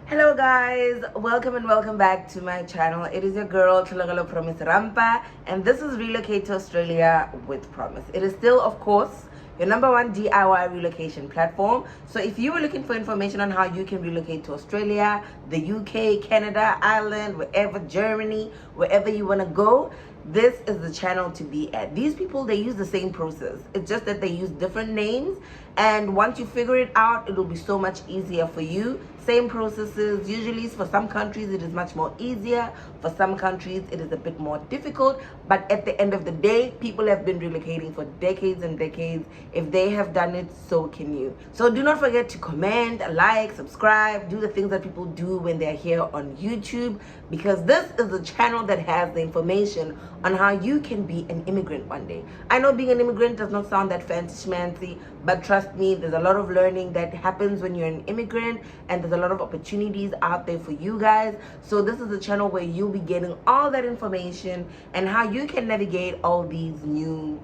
Hello guys, welcome and welcome back to my channel. It is your girl Thlologelo Promise Rampa, and this is Relocate to Australia with Promise. It is still, of course, your number one DIY relocation platform. So if you were looking for information on how you can relocate to Australia, the UK, Canada, Ireland, wherever, Germany, wherever you want to go, this is the channel to be at. These people, they use the same process. It's just that they use different names, and once you figure it out, it'll be so much easier for you. Same processes. Usually for some countries it is much more easier, for some countries it is a bit more difficult, but at the end of the day, people have been relocating for decades and decades. If they have done it, so can you. So do not forget to comment, like, subscribe, do the things that people do when they're here on YouTube, because this is a channel that has the information on how you can be an immigrant one day. I know being an immigrant does not sound that fancy schmancy, but trust me, there's a lot of learning that happens when you're an immigrant, and there's a lot of opportunities out there for you guys. So this is a channel where you'll be getting all that information and how you can navigate all these new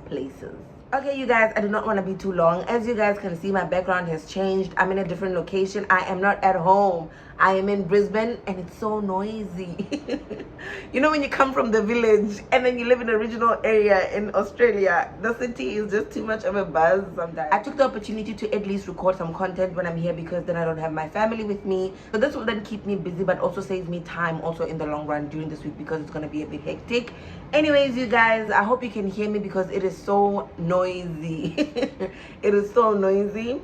places. Okay, you guys, I do not want to be too long. As you guys can see, my background has changed. I'm in a different location. I am not at home. I am in Brisbane, and it's so noisy. You know, when you come from the village and then you live in a regional area in Australia, the city is just too much of a buzz sometimes. I took the opportunity to at least record some content when I'm here, because then I don't have my family with me. So this will then keep me busy, but also saves me time also in the long run during this week, because it's going to be a bit hectic. Anyways, you guys, I hope you can hear me because it is so noisy. It is so noisy.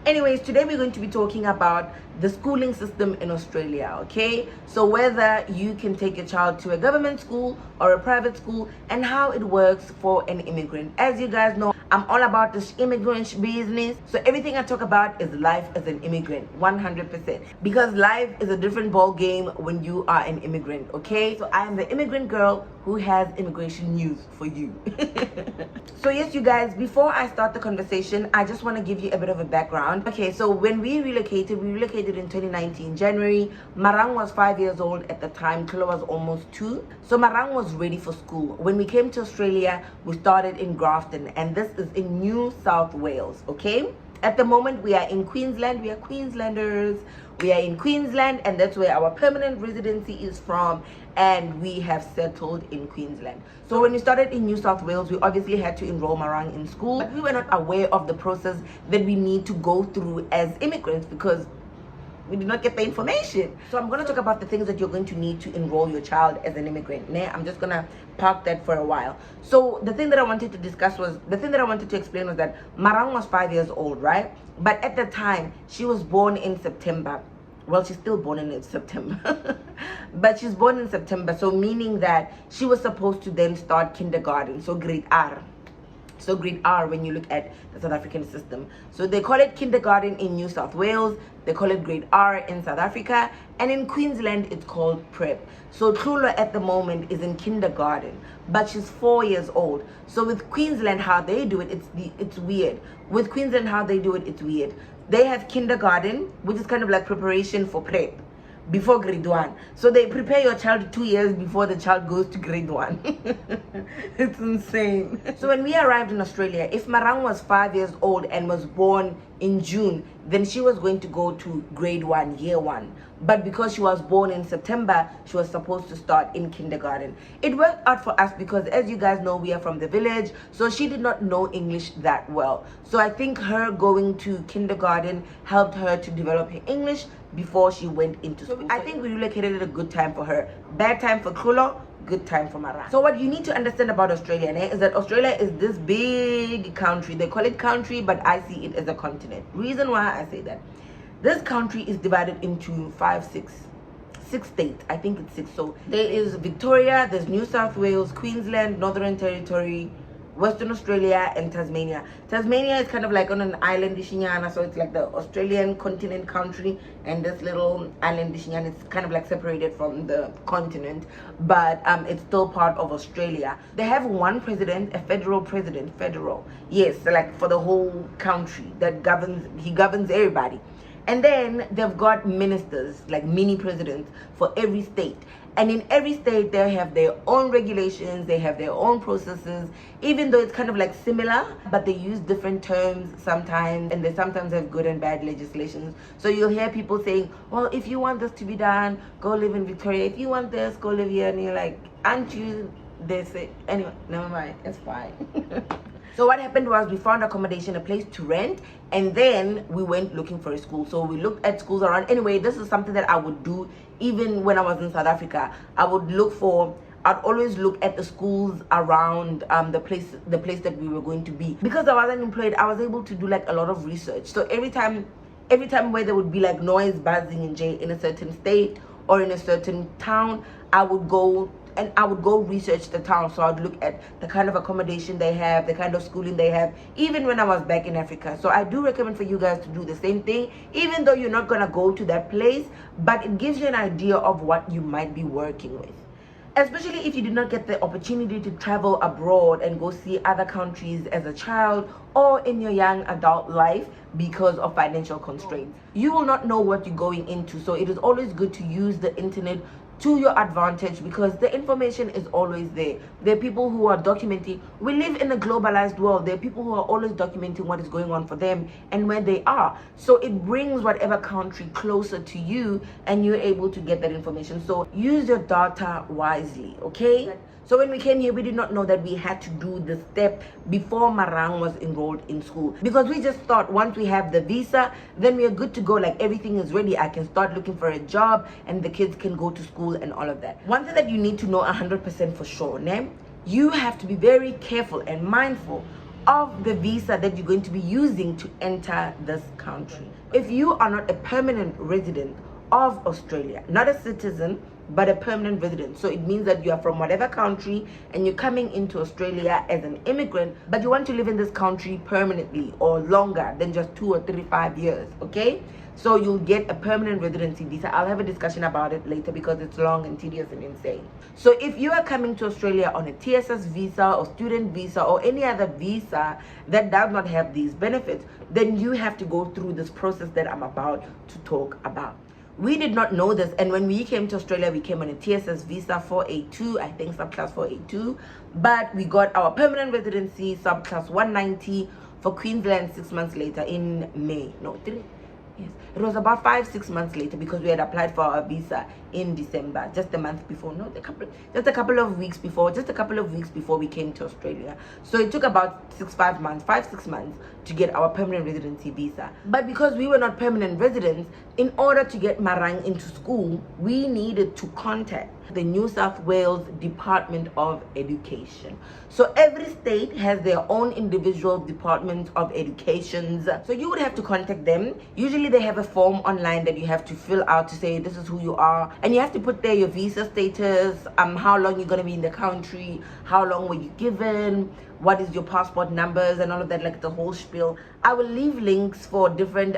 Anyways, today we're going to be talking about the schooling system in Australia, okay? So whether you can take your child to a government school or a private school, and how it works for an immigrant. As you guys know, I'm all about this immigrant business. So everything I talk about is life as an immigrant, 100%. Because life is a different ball game when you are an immigrant, okay? So I am the immigrant girl who has immigration news for you. So yes, you guys, before I start the conversation, I just want to give you a bit of a background. Okay, so when we relocated in 2019 January. Marang was 5 years old at the time. Kilo was almost 2. So Marang was ready for school. When we came to Australia, we started in Grafton, and this is in New South Wales, okay? At the moment, we are in Queensland. We are Queenslanders. We are in Queensland, and that's where our permanent residency is from, and we have settled in Queensland. So when we started in New South Wales, we obviously had to enroll Marang in school, but we were not aware of the process that we need to go through as immigrants, because we did not get the information. So I'm going to talk about the things that you're going to need to enroll your child as an immigrant. I'm just going to park that for a while. So the thing that I wanted to explain was that Marang was 5 years old, right? But at the time, she was born in September. Well, she's still born in September. But she's born in September, so meaning that she was supposed to then start kindergarten, so grade R. So grade R when you look at the South African system. So they call it kindergarten in New South Wales, they call it grade R in South Africa, and in Queensland it's called prep. So Tlulo at the moment is in kindergarten, but she's 4 years old. So with Queensland, how they do it, it's weird. With Queensland, how they do it, it's weird. They have kindergarten, which is kind of like preparation for prep before grade 1. So they prepare your child 2 years before the child goes to grade 1. It's insane. So when we arrived in Australia, if Marang was 5 years old and was born in June, then she was going to go to grade 1, year 1. But because she was born in September, she was supposed to start in kindergarten. It worked out for us because, as you guys know, we are from the village, so she did not know English that well. So I think her going to kindergarten helped her to develop her English before she went into school. I think we relocated at a good time for her. Bad time for Krulo, good time for Marang. So what you need to understand about Australia is that Australia is this big country. They call it country, but I see it as a continent. Reason why I say that, this country is divided into six states. I think it's 6. So there is Victoria, there's New South Wales, Queensland, Northern Territory, Western Australia, and Tasmania. Tasmania is kind of like on an island, so it's like the Australian continent country, and this little island, it's kind of like separated from the continent, but it's still part of Australia. They have one president, a federal president, yes, like for the whole country that governs everybody. And then they've got ministers, like mini presidents for every state. And in every state, they have their own regulations, they have their own processes, even though it's kind of like similar, but they use different terms sometimes, and they sometimes have good and bad legislations. So you'll hear people saying, well, if you want this to be done, go live in Victoria. If you want this, go live here. And you're like, aren't you this? Anyway, never mind, it's fine. So what happened was we found accommodation, a place to rent, and then we went looking for a school. So we looked at schools around. Anyway, this is something that I would do even when I was in South Africa. I'd always look at the schools around the place that we were going to be. Because I wasn't employed, I was able to do like a lot of research. So every time where there would be like noise buzzing in a certain state or in a certain town, I would go research the town. So I'd look at the kind of accommodation they have, the kind of schooling they have, even when I was back in Africa. So I do recommend for you guys to do the same thing, even though you're not gonna go to that place, but it gives you an idea of what you might be working with. Especially if you did not get the opportunity to travel abroad and go see other countries as a child or in your young adult life because of financial constraints. You will not know what you're going into. So it is always good to use the internet to your advantage, because the information is always there. There are people who are documenting. We live in a globalized world. There are people who are always documenting what is going on for them and where they are. So it brings whatever country closer to you, and you're able to get that information. So use your data wisely, okay? So when we came here, we did not know that we had to do the step before Marang was enrolled in school, because we just thought once we have the visa, then we are good to go. Like everything is ready. I can start looking for a job and the kids can go to school and all of that. One thing that you need to know 100% for sure, you have to be very careful and mindful of the visa that you're going to be using to enter this country. If you are not a permanent resident of Australia, not a citizen, but a permanent resident, so it means that you are from whatever country and you're coming into Australia as an immigrant, but you want to live in this country permanently or longer than just 2 or 3, 5 years, okay? So you'll get a permanent residency visa. I'll have a discussion about it later because it's long and tedious and insane. So if you are coming to Australia on a TSS visa or student visa or any other visa that does not have these benefits, then you have to go through this process that I'm about to talk about. We did not know this, and when we came to Australia, we came on a TSS visa 482, I think subclass 482, but we got our permanent residency subclass 190 for Queensland 6 months later in May. No, 3. Yes, it was about 5-6 months later, because we had applied for our visa in December, just a month before. No, just a couple of weeks before we came to Australia. So it took about 5-6 months to get our permanent residency visa. But because we were not permanent residents, in order to get Marang into school, we needed to contact the New South Wales Department of Education. So every state has their own individual Department of Educations. So you would have to contact them. Usually they have a form online that you have to fill out to say this is who you are, and you have to put there your visa status, how long you're going to be in the country, how long were you given, what is your passport numbers, and all of that, like the whole spiel. I will leave links for different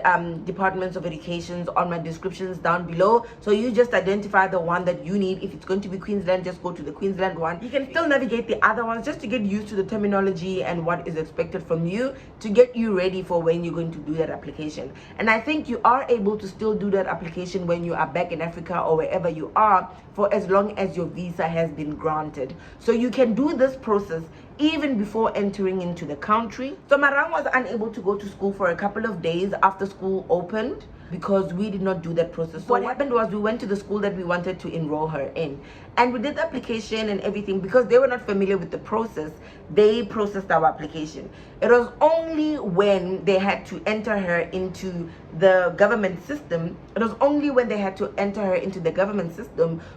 departments of education on my descriptions down below, so you just identify the one that you need. If it's going to be Queensland, just go to the Queensland one. You can still navigate the other ones just to get used to the terminology and what is expected from you, to get you ready for when you're going to do that application. And I think you are able to still do that application when you are back in Africa or wherever you are, for as long as your visa has been granted. So you can do this process even before entering into the country. So Marang was unable to go to school for a couple of days after school opened, because we did not do that process. So what happened was, we went to the school that we wanted to enroll her in, and we did the application and everything. Because they were not familiar with the process, they processed our application. It was only when they had to enter her into the government system,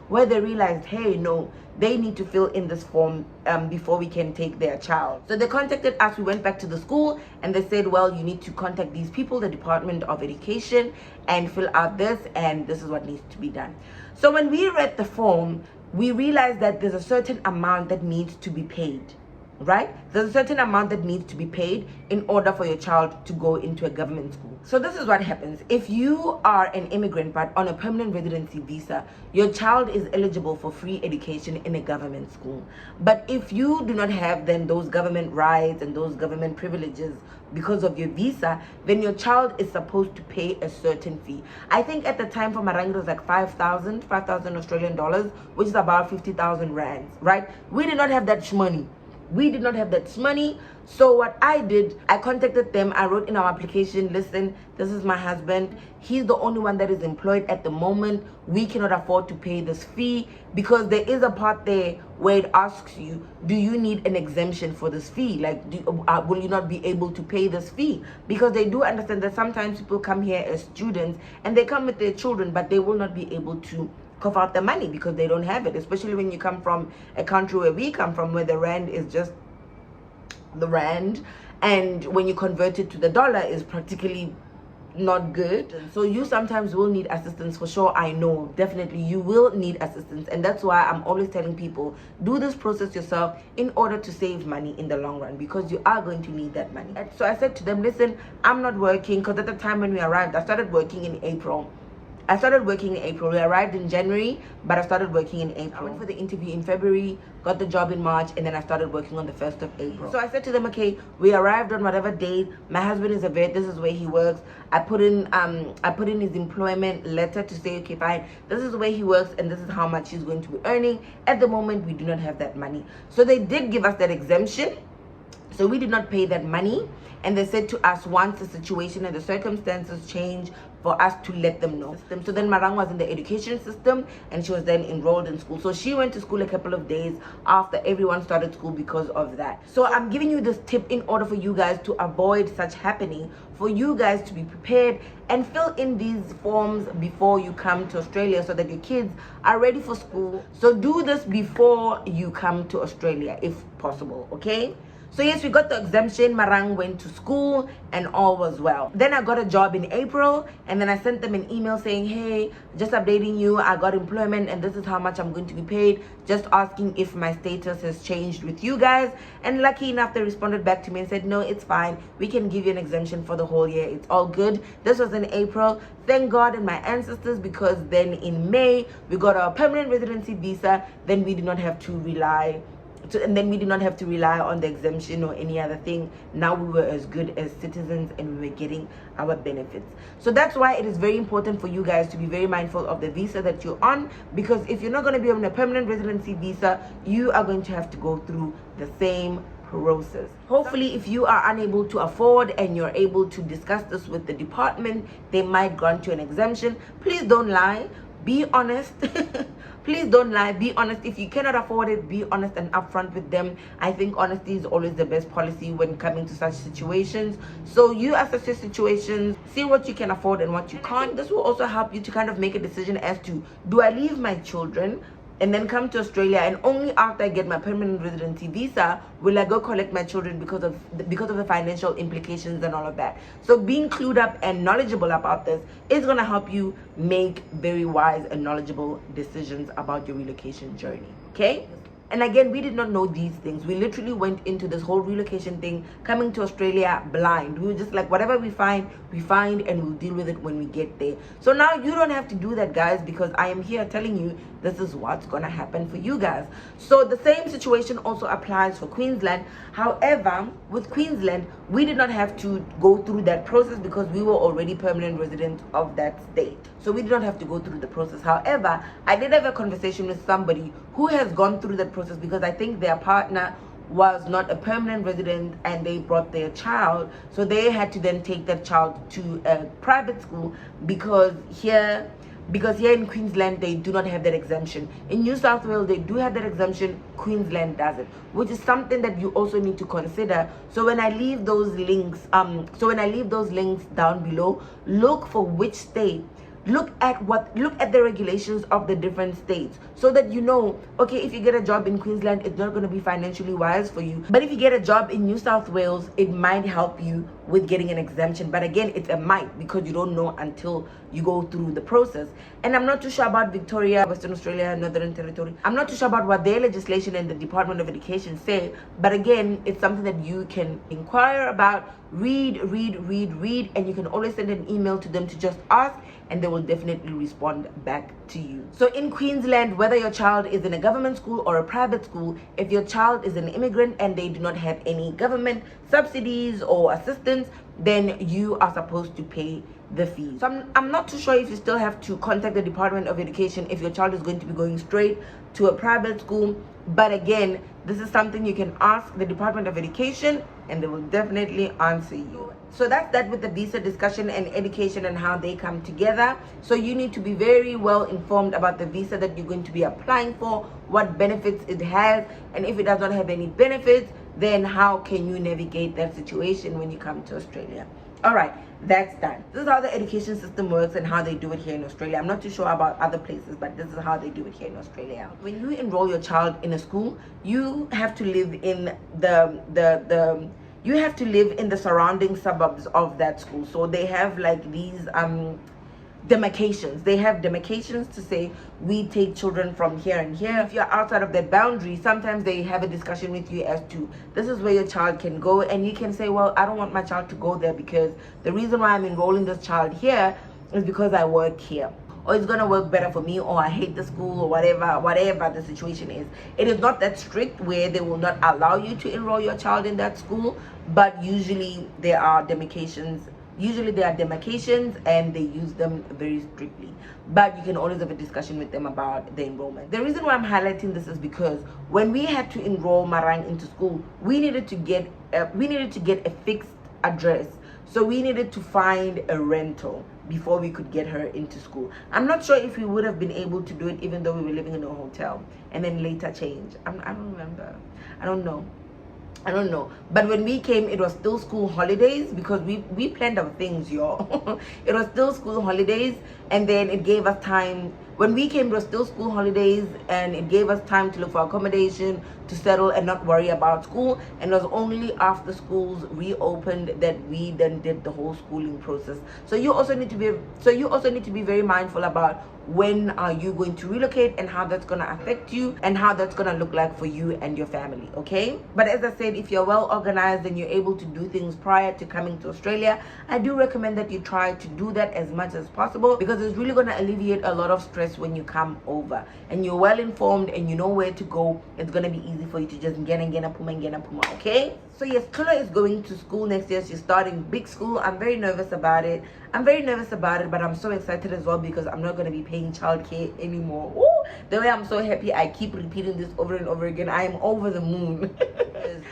where they realized, hey, no, they need to fill in this form before we can take their child. So they contacted us. We went back to the school and they said, well, you need to contact these people, the Department of Education, and fill out this, and this is what needs to be done. So when we read the form, we realized that there's a certain amount that needs to be paid. right? There's a certain amount that needs to be paid in order for your child to go into a government school. So this is what happens. If you are an immigrant but on a permanent residency visa, your child is eligible for free education in a government school. But if you do not have then those government rights and those government privileges because of your visa, then your child is supposed to pay a certain fee. I think at the time for Marangi it was like 5,000 Australian dollars, which is about 50,000 rands, right? We did not have that money. We did not have that money. So what I did, I contacted them. I wrote in our application, listen, this is my husband. He's the only one that is employed at the moment. We cannot afford to pay this fee, because there is a part there where it asks you, do you need an exemption for this fee? Like, will you not be able to pay this fee? Because they do understand that sometimes people come here as students and they come with their children, but they will not be able to cough out the money because they don't have it, especially when you come from a country where we come from, where the rand is just the rand, and when you convert it to the dollar is practically not good. So you sometimes will need assistance, for sure. I know definitely you will need assistance, and that's why I'm always telling people, do this process yourself in order to save money in the long run, because you are going to need that money. And so I said to them, listen, I'm not working, because at the time when we arrived, I started working in April. We arrived in January, but I started working in April. I went for the interview in February, got the job in March, and then I started working on the 1st of April. So I said to them, okay, we arrived on whatever date. My husband is a vet. This is where he works. I put in his employment letter to say, okay, fine, this is where he works and this is how much he's going to be earning. At the moment, we do not have that money. So they did give us that exemption. So we did not pay that money. And they said to us, once the situation and the circumstances change, for us to let them know. So then Marang was in the education system, and she was then enrolled in school. So she went to school a couple of days after everyone started school because of that. So I'm giving you this tip in order for you guys to avoid such happening, for you guys to be prepared and fill in these forms before you come to Australia so that your kids are ready for school. So do this before you come to Australia if possible, okay? So yes, we got the exemption. Marang went to school and all was well. Then I got a job in April, and then I sent them an email saying, hey, just updating you, I got employment and this is how much I'm going to be paid. Just asking if my status has changed with you guys. And lucky enough, they responded back to me and said, no, it's fine. We can give you an exemption for the whole year. It's all good. This was in April. Thank God and my ancestors, because then in May, we got our permanent residency visa. Then we did not have to rely on the exemption or any other thing. Now we were as good as citizens and we were getting our benefits. So that's why it is very important for you guys to be very mindful of the visa that you're on, because if you're not going to be on a permanent residency visa, you are going to have to go through the same process. Hopefully, if you are unable to afford and you're able to discuss this with the department, they might grant you an exemption. Please don't lie. Be honest. Please don't lie. Be honest. If you cannot afford it, be honest and upfront with them. I think honesty is always the best policy when coming to such situations. So you assess your situations, see what you can afford and what you can't. This will also help you to kind of make a decision as to, do I leave my children and then come to Australia, and only after I get my permanent residency visa will I go collect my children, because of the financial implications and all of that. So being clued up and knowledgeable about this is going to help you make very wise and knowledgeable decisions about your relocation journey, okay? And again, we did not know these things. We literally went into this whole relocation thing, coming to Australia blind. We were just like, whatever we find, and we'll deal with it when we get there. So now you don't have to do that, guys, because I am here telling you this is what's going to happen for you guys. So the same situation also applies for Queensland. However, with Queensland, we did not have to go through that process because we were already permanent residents of that state. So we did not have to go through the process. However, I did have a conversation with somebody who has gone through that process, because I think their partner was not a permanent resident and they brought their child. So they had to then take that child to a private school, because here in Queensland, they do not have that exemption. In New South Wales, they do have that exemption. Queensland doesn't, which is something that you also need to consider. So when I leave those links, down below, look for which state. look at the regulations of the different states, so that you know, okay, if you get a job in Queensland, it's not going to be financially wise for you, but if you get a job in New South Wales, it might help you with getting an exemption. But again, it's a might, because you don't know until you go through the process. And I'm not too sure about Victoria, Western Australia, Northern Territory. I'm not too sure about what their legislation and the Department of Education say, but again, it's something that you can inquire about, read, and you can always send an email to them to just ask, and they will definitely respond back to you. So in Queensland, whether your child is in a government school or a private school, if your child is an immigrant and they do not have any government subsidies or assistance, then you are supposed to pay the fees. So I'm not too sure if you still have to contact the Department of Education if your child is going to be going straight to a private school, but again, this is something you can ask the Department of Education, and they will definitely answer you. So that's that with the visa discussion and education and how they come together. So you need to be very well informed about the visa that you're going to be applying for, what benefits it has, and if it does not have any benefits, then how can you navigate that situation when you come to Australia. All right, that's done. This is how the education system works and how they do it here in Australia. I'm not too sure about other places, but this is how they do it here in Australia. When you enroll your child in a school, you have to live in the surrounding suburbs of that school. So they have like these demarcations. They have demarcations to say, we take children from here and here. If you're outside of that boundary, sometimes they have a discussion with you as to, this is where your child can go, and you can say, well, I don't want my child to go there because the reason why I'm enrolling this child here is because I work here, or it's gonna work better for me, or I hate the school, or whatever the situation is. It is not that strict where they will not allow you to enroll your child in that school, but usually there are demarcations. And they use them very strictly, but you can always have a discussion with them about the enrollment. The reason why I'm highlighting this is because when we had to enroll Marang into school, we needed to get a fixed address. So we needed to find a rental before we could get her into school. I'm not sure if we would have been able to do it even though we were living in a hotel and then later change. I don't remember. I don't know. But when we came, it was still school holidays, because we planned our things, y'all. It was still school holidays, and then it gave us time. When we came, it was still school holidays, and it gave us time to look for accommodation, to settle and not worry about school. And it was only after schools reopened that we then did the whole schooling process. So you also need to be very mindful about when are you going to relocate and how that's going to affect you and how that's going to look like for you and your family, okay? But as I said, if you're well organized and you're able to do things prior to coming to Australia, I do recommend that you try to do that as much as possible, because it's really going to alleviate a lot of stress when you come over and you're well informed and you know where to go. It's going to be easy for you to just ngena puma, okay? So yes, Tula is going to school next year. She's starting big school. I'm very nervous about it, but I'm so excited as well, because I'm not going to be paying childcare anymore. Ooh, the way I'm so happy, I keep repeating this over and over again. I am over the moon.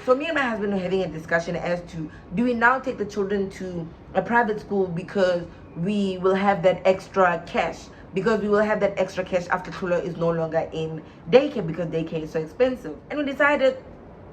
So me and my husband are having a discussion as to, do we now take the children to a private school because we will have that extra cash? Because we will have that extra cash after Tula is no longer in daycare, because daycare is so expensive. And we decided,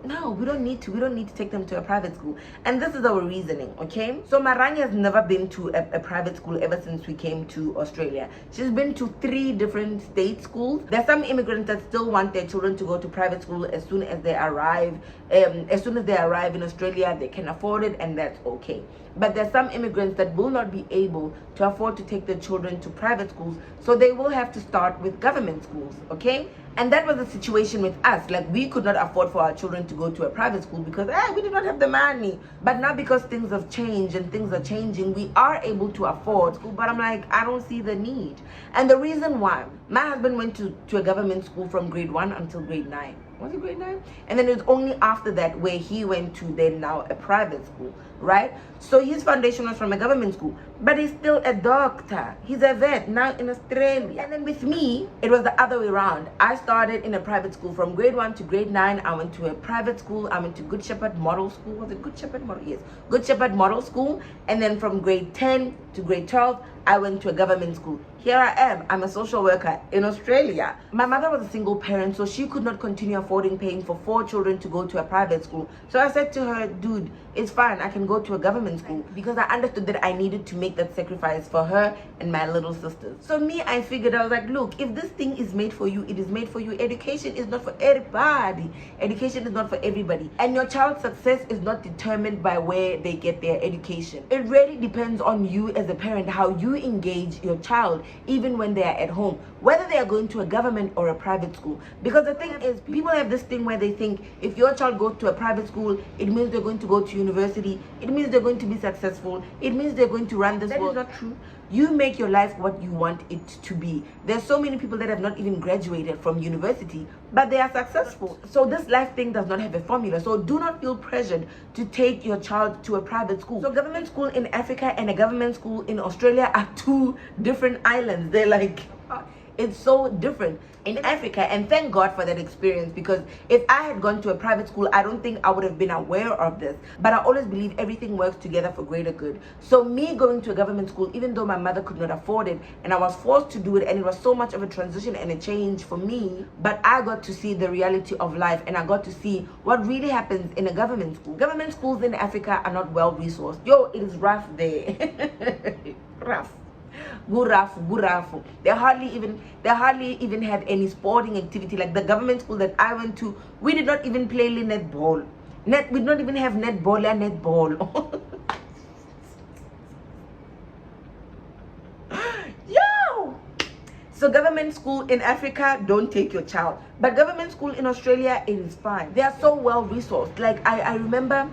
no, we don't need to take them to a private school. And this is our reasoning, okay? So Marang has never been to a private school ever since we came to Australia. She's been to 3 different state schools. There's some immigrants that still want their children to go to private school as soon as they arrive. As soon as they arrive in Australia, they can afford it, and that's okay. But there's some immigrants that will not be able to afford to take their children to private schools, so they will have to start with government schools, okay? And that was the situation with us. Like, we could not afford for our children to go to a private school because we did not have the money. But now, because things have changed and things are changing, we are able to afford school. But I'm like, I don't see the need. And the reason why, my husband went to a government school from grade 1 until grade 9. Was it grade 9? And then it was only after that where he went to then now a private school, right? So his foundation was from a government school, but he's still a doctor. He's a vet now in Australia. And then with me, it was the other way around. I started in a private school from grade 1 to grade 9. I went to a private school. I went to Good Shepherd Model School. Was it Good Shepherd Model? Yes. Good Shepherd Model School. And then from grade 10 to grade 12, I went to a government school. Here I am. I'm a social worker in Australia. My mother was a single parent, so she could not continue affording paying for 4 children to go to a private school. So I said to her, dude, it's fine. I can go to a government school, because I understood that I needed to make that sacrifice for her and my little sisters. So me, I figured, I was like, look, if this thing is made for you, it is made for you. Education is not for everybody. Education is not for everybody. And your child's success is not determined by where they get their education. It really depends on you as a parent, how you engage your child, even when they are at home, whether they are going to a government or a private school. Because the thing is, people have this thing where they think if your child goes to a private school, it means they're going to go to university, it means they're going to be successful, it means they're going to run this world. That is not true. You make your life what you want it to be. There's so many people that have not even graduated from university, but they are successful. So this life thing does not have a formula. So do not feel pressured to take your child to a private school. So government school in Africa and a government school in Australia are 2 different islands. They're like, it's so different in Africa, and thank God for that experience, because if I had gone to a private school, I don't think I would have been aware of this. But I always believe everything works together for greater good. So me going to a government school, even though my mother could not afford it and I was forced to do it, and it was so much of a transition and a change for me, but I got to see the reality of life, and I got to see what really happens in a government school. Government schools in Africa are not well resourced. Yo, it is rough there. Rough. Gurafu. They hardly even have any sporting activity. Like the government school that I went to, we did not even play netball. We did not even have netball and netball. Yo! So government school in Africa, don't take your child. But government school in Australia, it is fine. They are so well resourced. Like I remember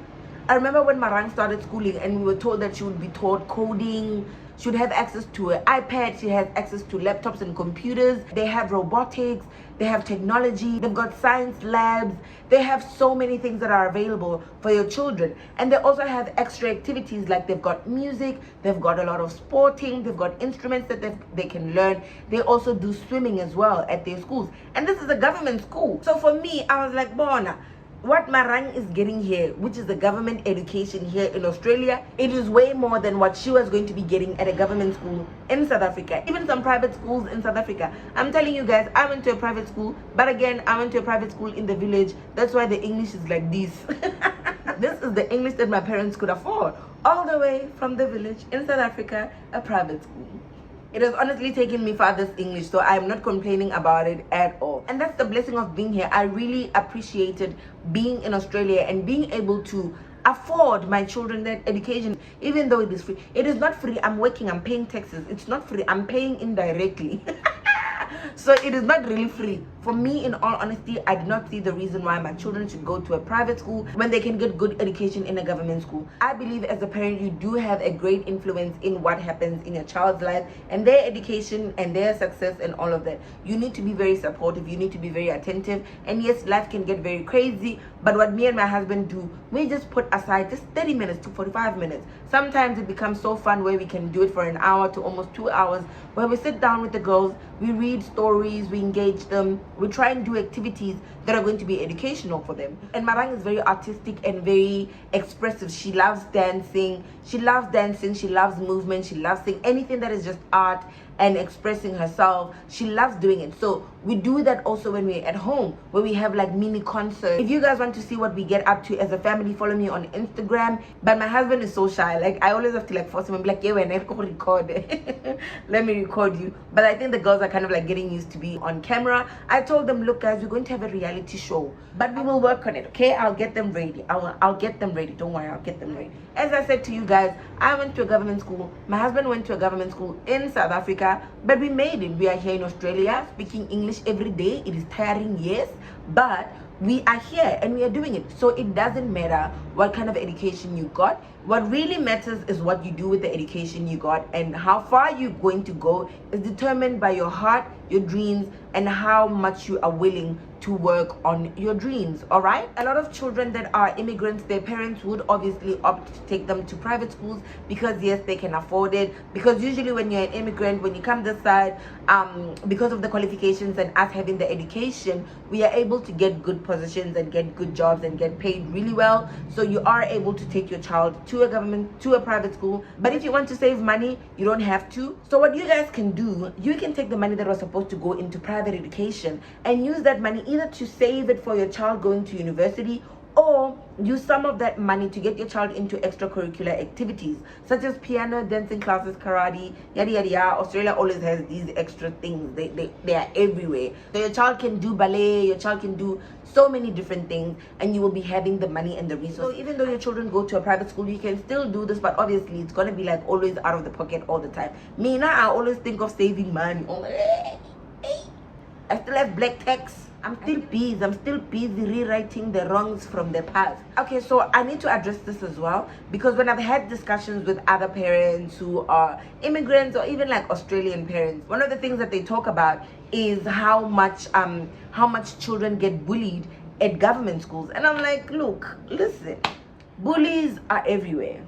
when Marang started schooling, and we were told that she would be taught coding, she would have access to an iPad, she has access to laptops and computers. They have robotics, they have technology, they've got science labs, they have so many things that are available for your children. And they also have extra activities, like they've got music, they've got a lot of sporting, they've got instruments that they can learn. They also do swimming as well at their schools. And this is a government school. So for me, I was like, Bona, what Marang is getting here, which is the government education here in Australia, it is way more than what she was going to be getting at a government school in South Africa. Even some private schools in South Africa. I'm telling you guys, I went to a private school, but again, I went to a private school in the village. That's why the English is like this. This is the English that my parents could afford. All the way from the village in South Africa, a private school. It has honestly taken me farthest English, so I'm not complaining about it at all. And that's the blessing of being here. I really appreciated being in Australia and being able to afford my children that education, even though it is free. It is not free. I'm working, I'm paying taxes. It's not free. I'm paying indirectly. So it is not really free. For me, in all honesty, I did not see the reason why my children should go to a private school when they can get good education in a government school. I believe as a parent, you do have a great influence in what happens in your child's life and their education and their success and all of that. You need to be very supportive. You need to be very attentive. And yes, life can get very crazy. But what me and my husband do, we just put aside just 30 minutes to 45 minutes. Sometimes it becomes so fun where we can do it for an hour to almost 2 hours, where we sit down with the girls, we read stories, we engage them, we try and do activities that are going to be educational for them. And Marang is very artistic and very expressive. She loves dancing, she loves movement, she loves singing, anything that is just art and expressing herself. She loves doing it. So we do that also when we're at home, where we have like mini concerts. If you guys want to see what we get up to as a family, follow me on Instagram. But my husband is so shy. Like I always have to like force him and be like, yeah, when I record, let me record you. But I think the girls are kind of like getting used to be on camera. I told them, look guys, we're going to have a reality show, but we will work on it, okay? I'll get them ready. I'll get them ready. Don't worry, I'll get them ready. As I said to you guys, I went to a government school. My husband went to a government school in South Africa, but we made it. We are here in Australia, speaking English every day. It is tiring, yes, but we are here and we are doing it. So it doesn't matter what kind of education you got. What really matters is what you do with the education you got, and how far you're going to go is determined by your heart, your dreams, and how much you are willing to work on your dreams. All right, a lot of children that are immigrants, their parents would obviously opt to take them to private schools because yes, they can afford it. Because usually when you're an immigrant, when you come this side, because of the qualifications and us having the education, we are able to get good positions and get good jobs and get paid really well. So you are able to take your child to a private school. But if you want to save money, you don't have to. So what you guys can do, you can take the money that was supposed to go into private education and use that money either to save it for your child going to university, or use some of that money to get your child into extracurricular activities such as piano, dancing classes, karate, yada yada yada. Australia always has these extra things. They are everywhere. So your child can do ballet, your child can do so many different things, and you will be having the money and the resources. So even though your children go to a private school, you can still do this, but obviously it's gonna be like always out of the pocket all the time. Me now, I always think of saving money. I still have black tax. I'm still busy rewriting the wrongs from the past. Okay, so I need to address this as well, because when I've had discussions with other parents who are immigrants or even like Australian parents, one of the things that they talk about is how much children get bullied at government schools. And I'm like, look, listen, bullies are everywhere.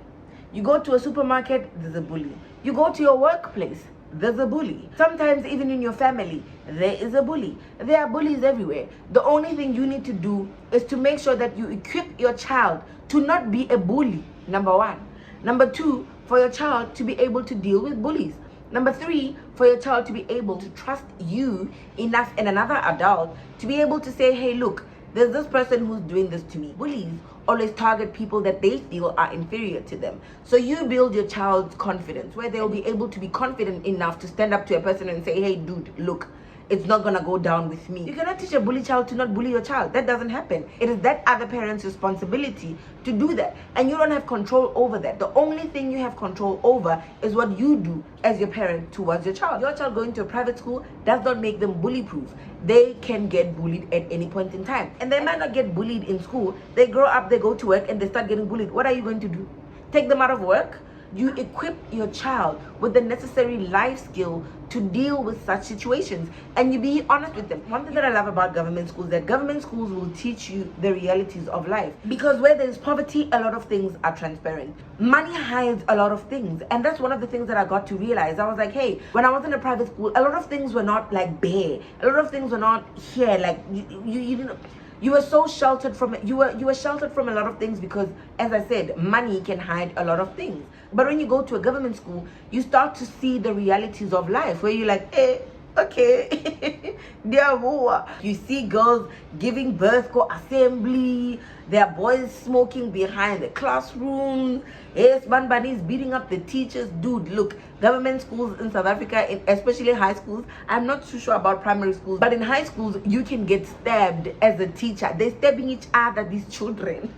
You go to a supermarket, there's a bully. You go to your workplace, there's a bully. Sometimes even in your family, there is a bully. There are bullies everywhere. The only thing you need to do is to make sure that you equip your child to not be a bully, number one. Number two, for your child to be able to deal with bullies. Number three, for your child to be able to trust you enough and another adult to be able to say, hey, look, there's this person who's doing this to me. Bullies always target people that they feel are inferior to them. So you build your child's confidence where they'll be able to be confident enough to stand up to a person and say, hey, dude, look, it's not gonna go down with me. You cannot teach a bully child to not bully your child. That doesn't happen. It is that other parent's responsibility to do that, and you don't have control over that. The only thing you have control over is what you do as your parent towards your child. Your child going to a private school does not make them bully proof. They can get bullied at any point in time, and they might not get bullied in school. They grow up, they go to work, and they start getting bullied. What are you going to do? Take them out of work? You equip your child with the necessary life skill to deal with such situations, and you be honest with them. One thing that I love about government schools is that government schools will teach you the realities of life, because where there is poverty, a lot of things are transparent. Money hides a lot of things, and that's one of the things that I got to realize. I was like, hey, when I was in a private school, a lot of things were not like bare. A lot of things were not here. Like you didn't. You were so sheltered from it. You were sheltered from a lot of things because, as I said, money can hide a lot of things. But when you go to a government school, you start to see the realities of life, where you're like, hey, okay, you see girls giving birth to assembly, there are boys smoking behind the classrooms, yes, man is beating up the teachers. Dude, look, government schools in South Africa, especially high schools, I'm not too sure about primary schools, but in high schools you can get stabbed as a teacher. They're stabbing each other, these children.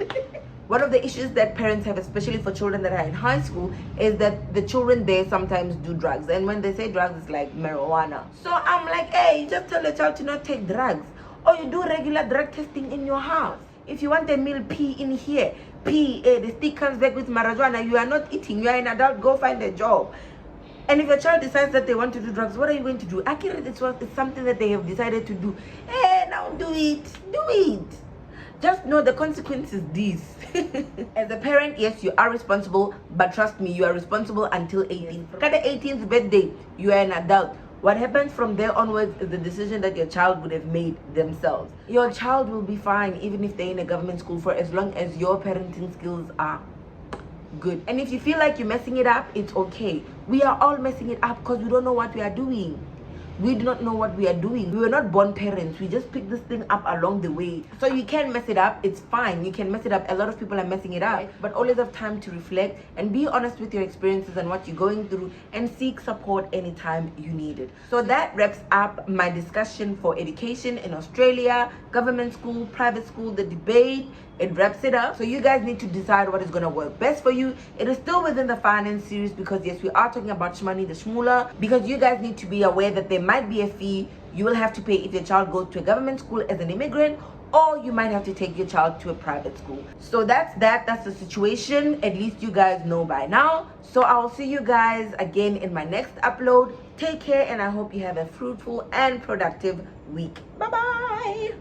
One of the issues that parents have, especially for children that are in high school, is that the children there sometimes do drugs. And when they say drugs, it's like marijuana. So I'm like, hey, just tell your child to not take drugs. Or you do regular drug testing in your house. If you want a meal, pee in here. Pee, the stick comes back with marijuana. You are not eating. You are an adult. Go find a job. And if your child decides that they want to do drugs, what are you going to do? Accurate, it's something that they have decided to do. Hey, now do it. Do it. Just know the consequences these. As a parent, yes, you are responsible, but trust me, you are responsible until 18. At the 18th birthday, you are an adult. What happens from there onwards is the decision that your child would have made themselves. Your child will be fine even if they're in a government school, for as long as your parenting skills are good. And if you feel like you're messing it up, it's okay. We are all messing it up because we don't know what we are doing. We do not know what we are doing. We were not born parents. We just picked this thing up along the way. So you can mess it up. It's fine. You can mess it up. A lot of people are messing it up. But always have time to reflect and be honest with your experiences and what you're going through, and seek support anytime you need it. So that wraps up my discussion for education in Australia, government school, private school, the debate. It wraps it up. So you guys need to decide what is going to work best for you. It is still within the finance series, because yes, we are talking about shmoney, the shmoola, because you guys need to be aware that there might be a fee you will have to pay if your child goes to a government school as an immigrant, or you might have to take your child to a private school. So that's the situation. At least you guys know by now. So I'll see you guys again in my next upload. Take care, and I hope you have a fruitful and productive week. Bye bye.